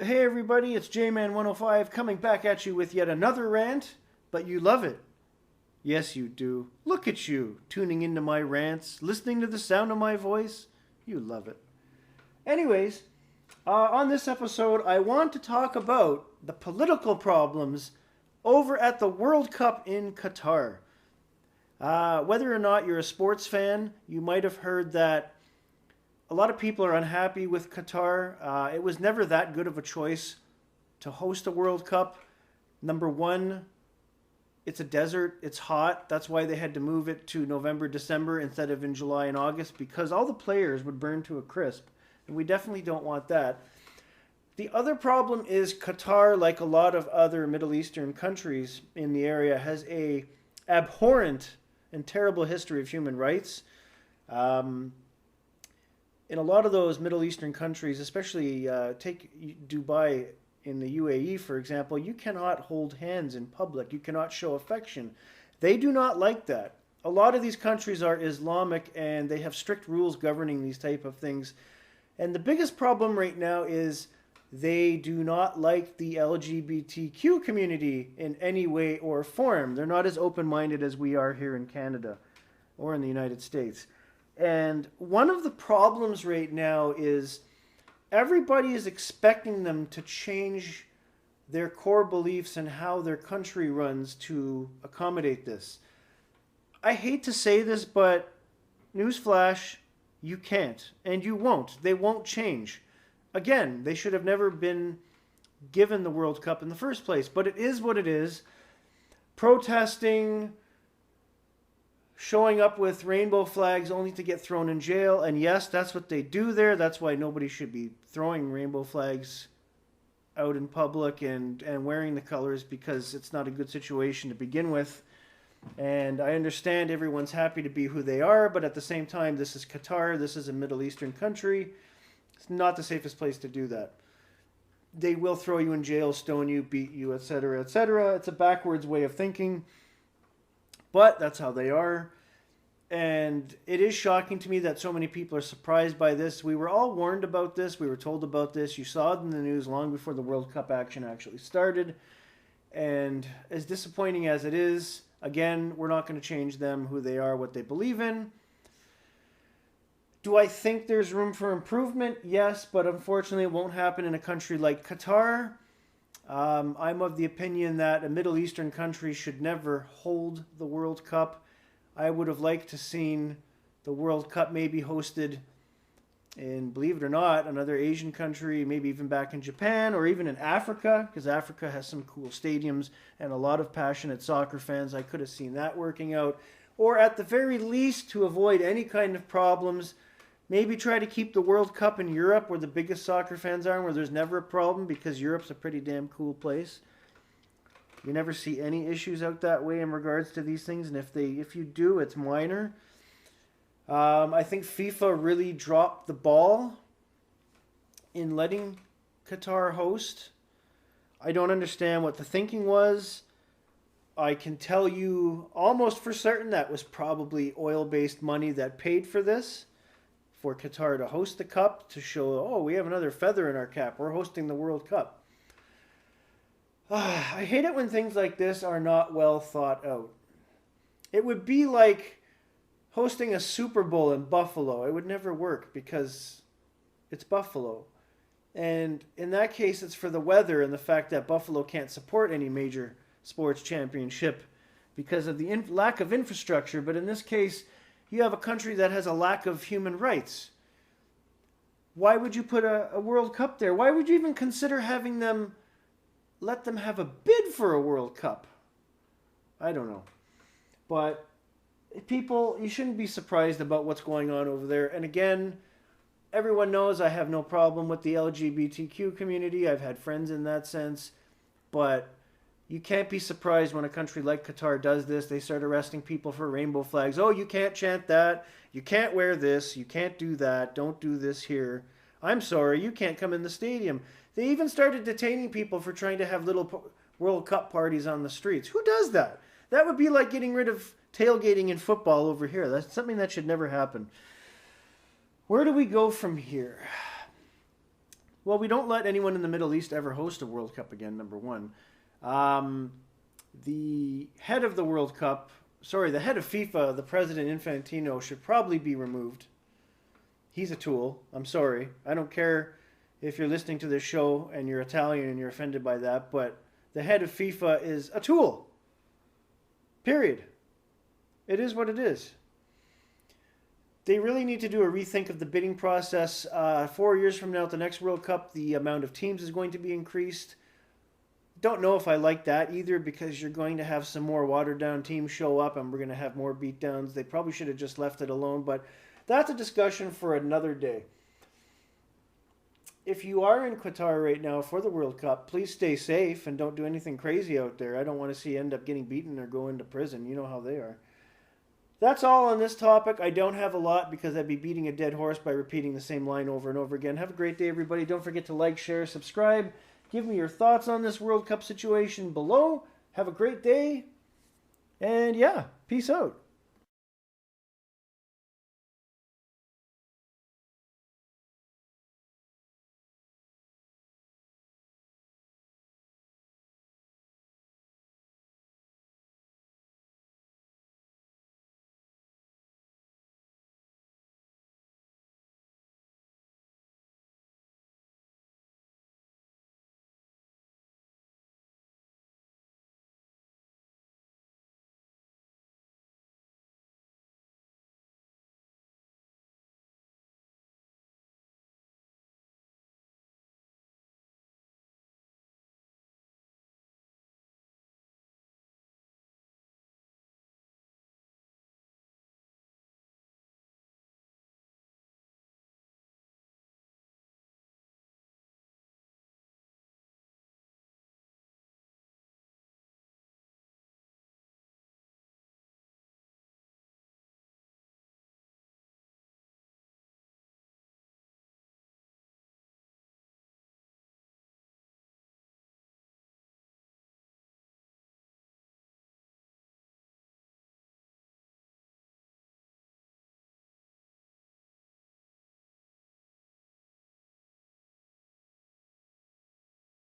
Hey everybody, it's J-Man105 coming back at you with yet another rant, but you love it. Yes, you do. Look at you, tuning into my rants, listening to the sound of my voice. You love it. Anyways, on this episode, I want to talk about the political problems over at the World Cup in Qatar. Whether or not you're a sports fan, you might have heard that a lot of people are unhappy with Qatar. It was never that good of a choice to host a World Cup. Number one, it's a desert, it's hot. That's why they had to move it to November, December instead of in July and August, because all the players would burn to a crisp. And we definitely don't want that. The other problem is Qatar, like a lot of other Middle Eastern countries in the area, has a abhorrent and terrible history of human rights. In a lot of those Middle Eastern countries, especially take Dubai in the UAE, for example, you cannot hold hands in public. You cannot show affection. They do not like that. A lot of these countries are Islamic and they have strict rules governing these type of things. And the biggest problem right now is they do not like the LGBTQ community in any way or form. They're not as open-minded as we are here in Canada or in the United States. And one of the problems right now is everybody is expecting them to change their core beliefs and how their country runs to accommodate this. I hate to say this, but newsflash, you can't and you won't. They won't change. Again, they should have never been given the World Cup in the first place, but it is what it is. Protesting, showing up with rainbow flags only to get thrown in jail. And yes, that's what they do there. That's why nobody should be throwing rainbow flags out in public and wearing the colors, because it's not a good situation to begin with. And I understand everyone's happy to be who they are, but at the same time, this is Qatar. This is a Middle Eastern country. It's not the safest place to do that. They will throw you in jail, stone you, beat you, etc., etc. It's a backwards way of thinking. But that's how they are. And it is shocking to me that so many people are surprised by this. We were all warned about this. We were told about this. You saw it in the news long before the World Cup action actually started. And as disappointing as it is, again, we're not going to change them, who they are, what they believe in. Do I think there's room for improvement? Yes, but unfortunately it won't happen in a country like Qatar. I'm of the opinion that a Middle Eastern country should never hold the World Cup. I would have liked to seen the World Cup maybe hosted in, believe it or not, another Asian country, maybe even back in Japan or even in Africa, because Africa has some cool stadiums and a lot of passionate soccer fans. I could have seen that working out. Or at the very least, to avoid any kind of problems, maybe try to keep the World Cup in Europe, where the biggest soccer fans are, where there's never a problem, because Europe's a pretty damn cool place. You never see any issues out that way in regards to these things, and if you do, it's minor. I think FIFA really dropped the ball in letting Qatar host. I don't understand what the thinking was. I can tell you almost for certain that was probably oil-based money that paid for this, for Qatar to host the Cup, to show, oh, we have another feather in our cap. We're hosting the World Cup. I hate it when things like this are not well thought out. It would be like hosting a Super Bowl in Buffalo. It would never work because it's Buffalo. And in that case, it's for the weather and the fact that Buffalo can't support any major sports championship because of the lack of infrastructure. But in this case, you have a country that has a lack of human rights. Why would you put a World Cup there? Why would you even consider having them, let them have a bid for a World Cup? I don't know. But people, you shouldn't be surprised about what's going on over there. And again, everyone knows I have no problem with the LGBTQ community. I've had friends in that sense. But you can't be surprised when a country like Qatar does this. They start arresting people for rainbow flags. Oh, you can't chant that. You can't wear this. You can't do that. Don't do this here. I'm sorry, you can't come in the stadium. They even started detaining people for trying to have little World Cup parties on the streets. Who does that? That would be like getting rid of tailgating in football over here. That's something that should never happen. Where do we go from here? Well, we don't let anyone in the Middle East ever host a World Cup again, number one. The head of the World Cup, the head of FIFA, the president Infantino, should probably be removed. He's a tool. I'm sorry. I don't care if you're listening to this show and you're Italian and you're offended by that, but the head of FIFA is a tool. Period. It is what it is. They really need to do a rethink of the bidding process. 4 years from now at the next World Cup, the amount of teams is going to be increased. Don't know if I like that either, because you're going to have some more watered down teams show up and we're going to have more beatdowns. They probably should have just left it alone, but that's a discussion for another day. If you are in Qatar right now for the World Cup, please stay safe and don't do anything crazy out there. I don't want to see you end up getting beaten or go into prison. You know how they are. That's all on this topic. I don't have a lot because I'd be beating a dead horse by repeating the same line over and over again. Have a great day, everybody. Don't forget to like, share, subscribe. Give me your thoughts on this World Cup situation below. Have a great day. And yeah, peace out.